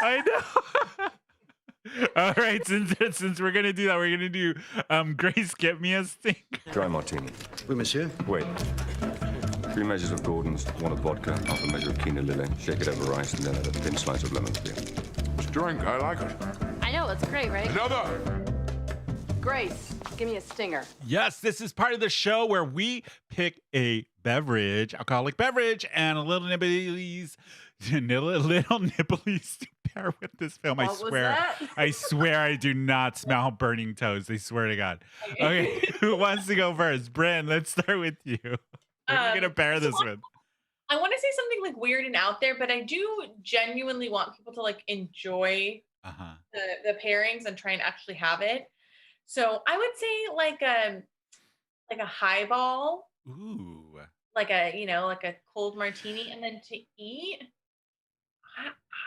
I know. All right, since we're gonna do that, we're gonna do Grace, get me a stinker. Dry martini. Oui, monsieur. Wait. 3 measures of Gordon's, 1 of vodka, half a measure of quinoa lily, shake it over ice, and then add a thin slice of lemon peel. It's a drink. I like it. I know, it's great, right? Another. Grace, give me a stinger. Yes, this is part of the show where we pick a beverage, alcoholic beverage, and a little nibblies to pair with this film. What was that? I swear I do not smell burning toast. I swear to God. Okay, who wants to go first? Brynne, let's start with you. What are you gonna pair this with? I want to say something like weird and out there, but I do genuinely want people to like enjoy the pairings and try and actually have it. So I would say like a highball. Ooh. Like a cold martini, and then to eat,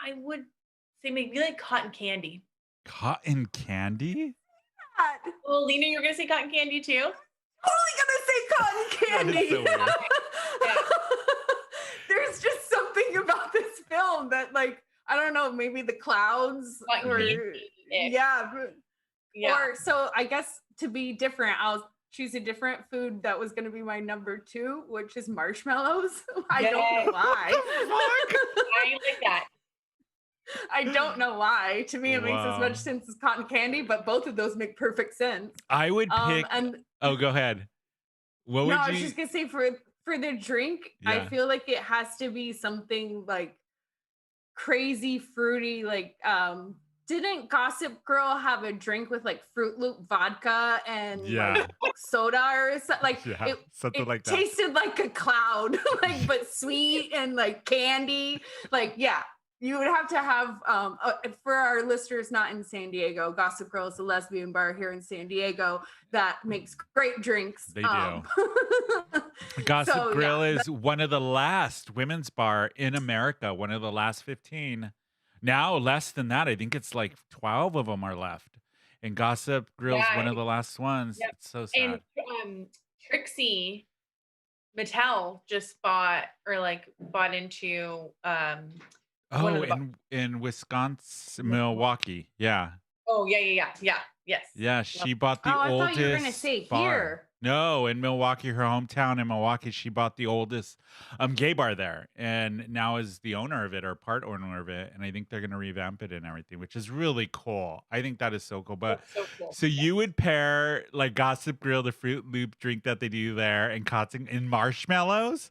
I would say maybe like cotton candy. Cotton candy? Well, Lena, you're gonna say cotton candy too? Totally gonna say cotton candy. So weird. There's just something about this film that, like, I don't know, maybe the clouds or yeah. Or so I guess to be different, I'll choose a different food that was going to be my number 2, which is marshmallows. I don't know why. I like that. I don't know why. To me, it makes as much sense as cotton candy, but both of those make perfect sense. I would pick. Oh, go ahead. What would you? I was just gonna say for the drink, I feel like it has to be something like crazy fruity, like didn't Gossip Girl have a drink with like Fruit Loop vodka and like soda or something? Like something like that. Tasted like a cloud, like but sweet and like candy. Like you would have to have for our listeners not in San Diego, Gossip Girl is a lesbian bar here in San Diego that makes great drinks. They do. Gossip Grill is one of the last women's bar in America, one of the last 15. Now less than that. I think it's like 12 of them are left. And Gossip Grill's one of the last ones. Yeah. It's so sad. And Trixie Mattel just bought into in Wisconsin, Milwaukee. Yeah. Oh, yeah. Yes. Yeah, she bought the oldest. I thought you were going to say bar. Here. No, in Milwaukee, her hometown in Milwaukee, she bought the oldest gay bar there, and now is the owner of it or part owner of it. And I think they're going to revamp it and everything, which is really cool. I think that is so cool. But so you would pair like Gossip Grill, the Fruit Loop drink that they do there, and cotton and marshmallows.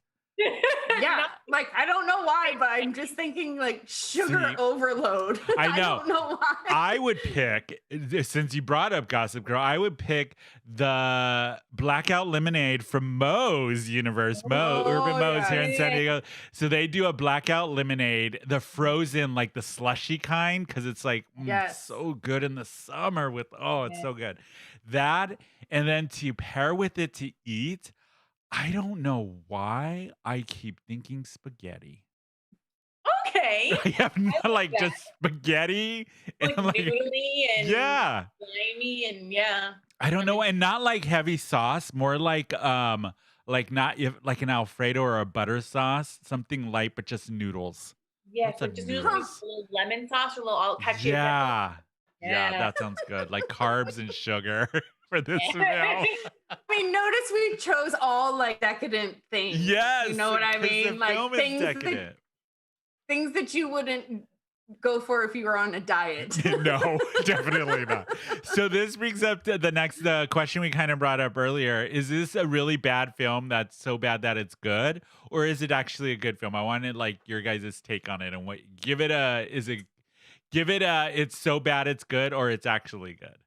Yeah, like I don't know why, but I'm just thinking like sugar overload. I know. I don't know why. I would pick, since you brought up Gossip Girl, I would pick the Blackout Lemonade from Moe's universe, Urban Moe's here in San Diego. So they do a Blackout Lemonade, the frozen, like the slushy kind, because it's like so good in the summer with it's so good. That, and then to pair with it to eat. I don't know why I keep thinking spaghetti. Okay. I have just spaghetti and like noodly and slimy and I don't know, and not like heavy sauce, more like not like an Alfredo or a butter sauce, something light but just noodles. Yeah, so just noodles, a little lemon sauce or a little ketchup. Yeah, that sounds good. Like carbs and sugar. For this meal. I mean, notice we chose all like decadent things. Yes, you know what I mean? The like film is decadent. Things that you wouldn't go for if you were on a diet. No, definitely not. So this brings up to the next question we kind of brought up earlier. Is this a really bad film that's so bad that it's good? Or is it actually a good film? I wanted like your guys' take on it and what it's so bad it's good or it's actually good?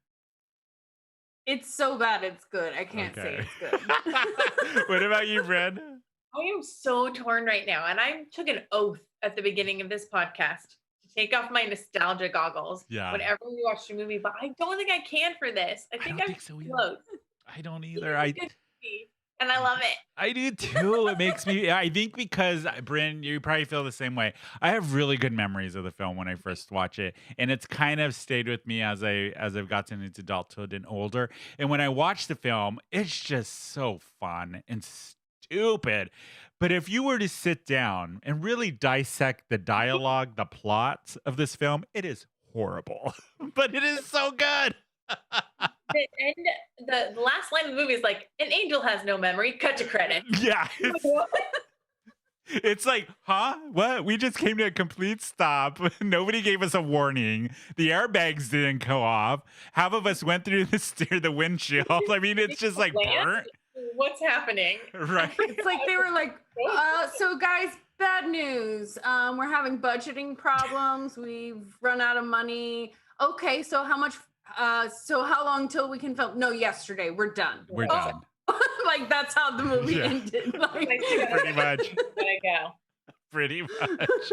It's so bad it's good. I can't say it's good. What about you, Brynne? I am so torn right now. And I took an oath at the beginning of this podcast to take off my nostalgia goggles whenever we watched a movie, but I don't think I can for this. I think I'm so close. I don't either. And I love it. I do too. It makes me, I think because, Brynne, you probably feel the same way. I have really good memories of the film when I first watch it. And it's kind of stayed with me as I've gotten into adulthood and older. And when I watch the film, it's just so fun and stupid. But if you were to sit down and really dissect the dialogue, the plots of this film, it is horrible. But it is so good. The last line of the movie is like, an angel has no memory. Cut to credit. Yeah. It's like, huh? What? We just came to a complete stop. Nobody gave us a warning. The airbags didn't go off. Half of us went through the windshield. I mean, it's just like burnt. What's happening? Right. It's like they were like, so guys, bad news. We're having budgeting problems. We've run out of money. Okay, so how much? So how long till we can film? No, yesterday. We're done. We're done. Like that's how the movie ended. Like, pretty much. Gotta go. Pretty much.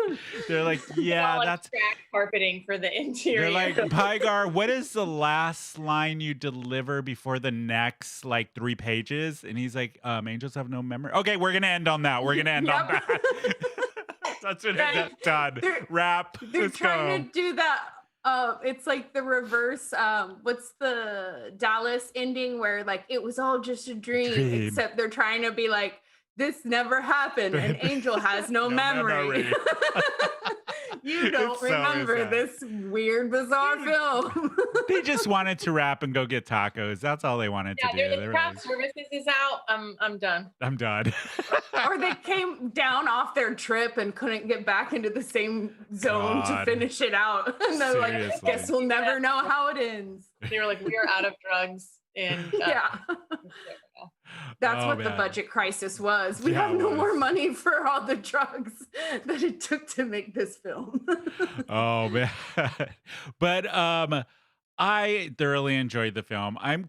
They're like, yeah, that's track carpeting for the interior. They're like, Pygar, what is the last line you deliver before the next like 3 pages? And he's like, angels have no memory. Okay, we're gonna end on that. We're gonna end on that. That's what it's done. Wrap. They're trying to do that. It's like the reverse. What's the Dallas ending where like it was all just a dream. Except they're trying to be like, this never happened. An angel has no memory. You don't remember this weird, bizarre film. They just wanted to rap and go get tacos. That's all they wanted to do. Yeah, the craft services is out. I'm done. I'm done. Or they came down off their trip and couldn't get back into the same zone to finish it out. And they're like, guess we'll never know how it ends. They were like, we are out of drugs. And yeah. That's what the budget crisis was. We have no more money for all the drugs that it took to make this film. Oh man. But I thoroughly enjoyed the film. I'm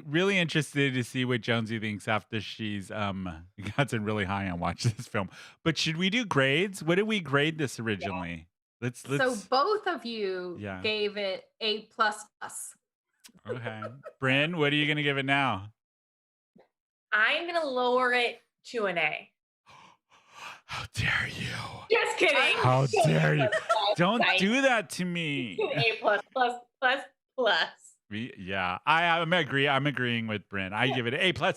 really interested to see what Jonsey thinks after she's gotten really high on watching this film. But should we do grades? What did we grade this originally? Let's So both of you gave it A++. Okay. Brynne, what are you going to give it now? I'm going to lower it to an A. How dare you? Just kidding. How dare you? Don't do that to me. A+++++. Yeah, I'm agreeing with Brynne. I give it an A+++++.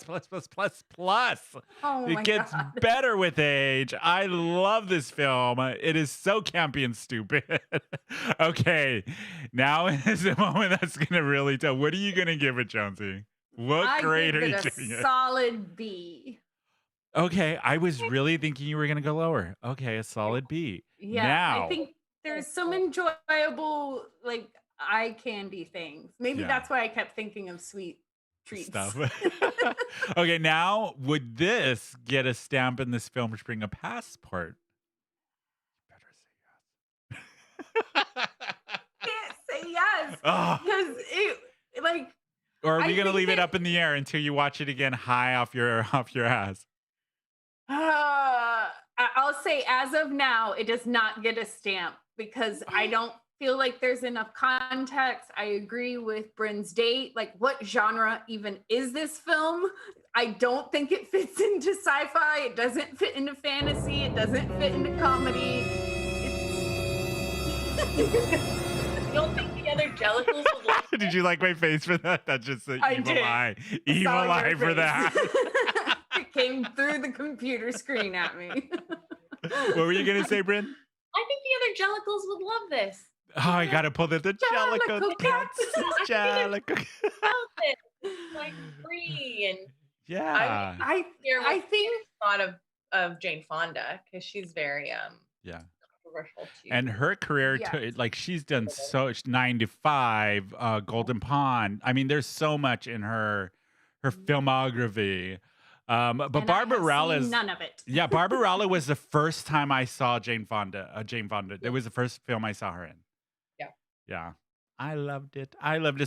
Oh it gets better with age. I love this film. It is so campy and stupid. Okay, now is the moment that's gonna really tell. What are you gonna give it, Jonsey? What grade are you giving it? Solid B. Okay, I was really thinking you were gonna go lower. Okay, a solid B. Yeah, now, I think there's some enjoyable like eye candy things. Maybe that's why I kept thinking of sweet treats. Stuff. Okay, now would this get a stamp in this Filmspringa passport? You better say yes. Can't say yes because it like. Or are we gonna leave it up in the air until you watch it again high off your ass? I'll say as of now, it does not get a stamp because I don't feel like there's enough context. I agree with Brynne's date. Like, what genre even is this film? I don't think it fits into sci-fi. It doesn't fit into fantasy. It doesn't fit into comedy. You don't think the other jellicles would like Did you like my face for that? That's just an evil did. eye. Evil eye for that. It came through the computer screen at me. What were you going to say, Brynne? I think the other jellicles would love this. Oh, I got to pull the Jellicle cats. Jellicle. Like free and yeah. I think thought of Jane Fonda because she's very controversial too. And her career, Yes. like she's done so much. 9 to 5, Golden Pond. I mean, there's so much in her filmography. But And I have Barbarella seen none of it. yeah, Barbarella was the first time I saw Jane Fonda. It was the first film I saw her in. Yeah. Yeah. I loved it.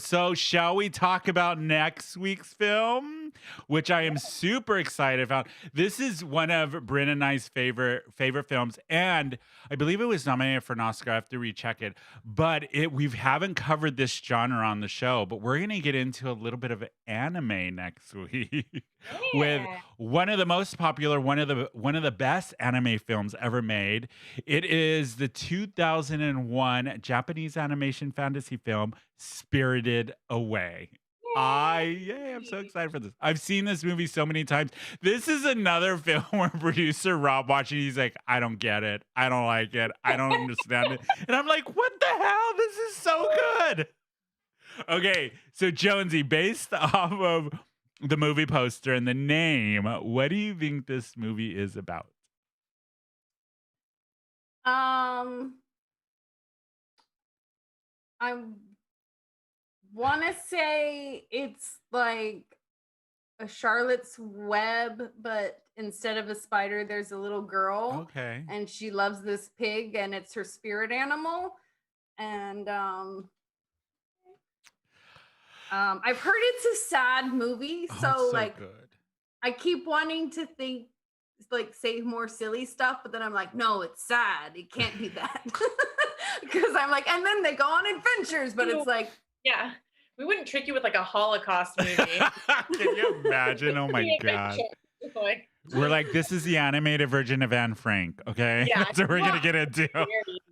So, shall we talk about next week's film, which I am super excited about? This is one of Brynne and I's favorite films, and I believe it was nominated for an Oscar. I have to recheck it, but we haven't covered this genre on the show. But we're gonna get into a little bit of anime next week with one of the most popular, one of the best anime films ever made. It is the 2001 Japanese animation fantasy film Spirited Away. I'm so excited for this. I've seen this movie so many times. This is another film where producer Rob watching, he's like, I don't get it. I don't like it. I don't understand it. And I'm like, what the hell? This is so good. Okay, so Jonsey, based off of the movie poster and the name, what do you think this movie is about? I want to say it's like a Charlotte's Web, but instead of a spider, there's a little girl. Okay. And she loves this pig, and it's her spirit animal. And I've heard it's a sad movie, so like good. I keep wanting to think like say more silly stuff, but then I'm like, no, it's sad. It can't be that. Because I'm like, and then they go on adventures, but it's like, yeah, we wouldn't trick you with like a Holocaust movie. Can you imagine? Oh my God. Like, we're like, this is the animated version of Anne Frank, okay? Yeah. That's what we're going to get into.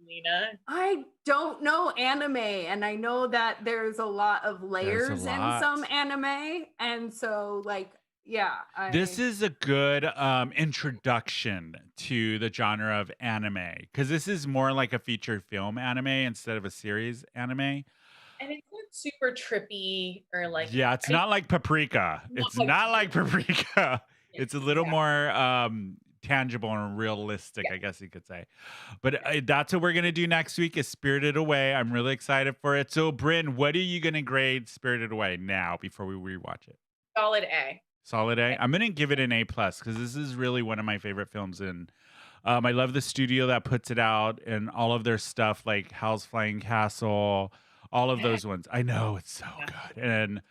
Lena. I don't know anime, and I know that there's a lot of layers in some anime, and so like, yeah. This is a good introduction to the genre of anime, because this is more like a featured film anime instead of a series anime. And it's not super trippy or like. Yeah, it's not like Paprika. It's not like Paprika. It's a little more tangible and realistic, I guess you could say. But that's what we're going to do next week is Spirited Away. I'm really excited for it. So, Brynne, what are you going to grade Spirited Away now before we rewatch it? Solid A. Solid A. I'm going to give it an A+ because this is really one of my favorite films. And I love the studio that puts it out and all of their stuff like Howl's Flying Castle, all of those ones. I know, it's so good. And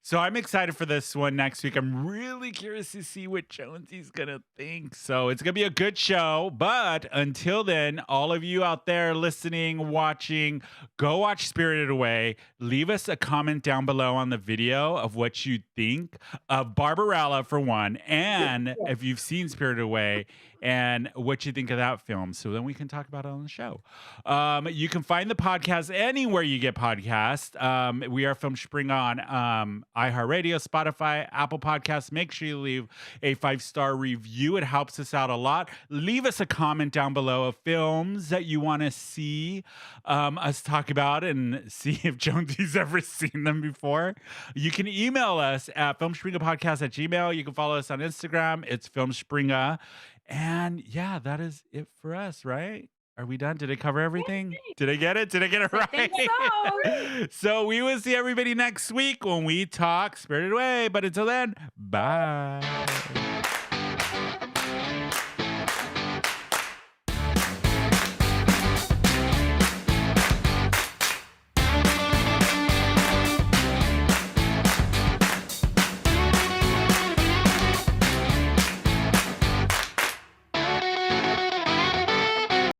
so I'm excited for this one next week. I'm really curious to see what Jonsey's going to think. So it's going to be a good show. But until then, all of you out there listening, watching, go watch Spirited Away. Leave us a comment down below on the video of what you think of Barbarella, for one, and if you've seen Spirited Away and what you think of that film, so then we can talk about it on the show. You can find the podcast anywhere you get podcasts. We are Filmspringa on iHeartRadio, Spotify, Apple Podcasts. Make sure you leave a 5-star review. It helps us out a lot. Leave us a comment down below of films that you want to see us talk about and see if Jonsey's ever seen them before. You can email us at filmspringapodcast@gmail.com. You can follow us on Instagram. It's Filmspringa. And yeah, that is it for us, right? Are we done? Did I cover everything? Did I get it? Did I get it right? I think so. So we will see everybody next week when we talk Spirited Away. But until then, bye.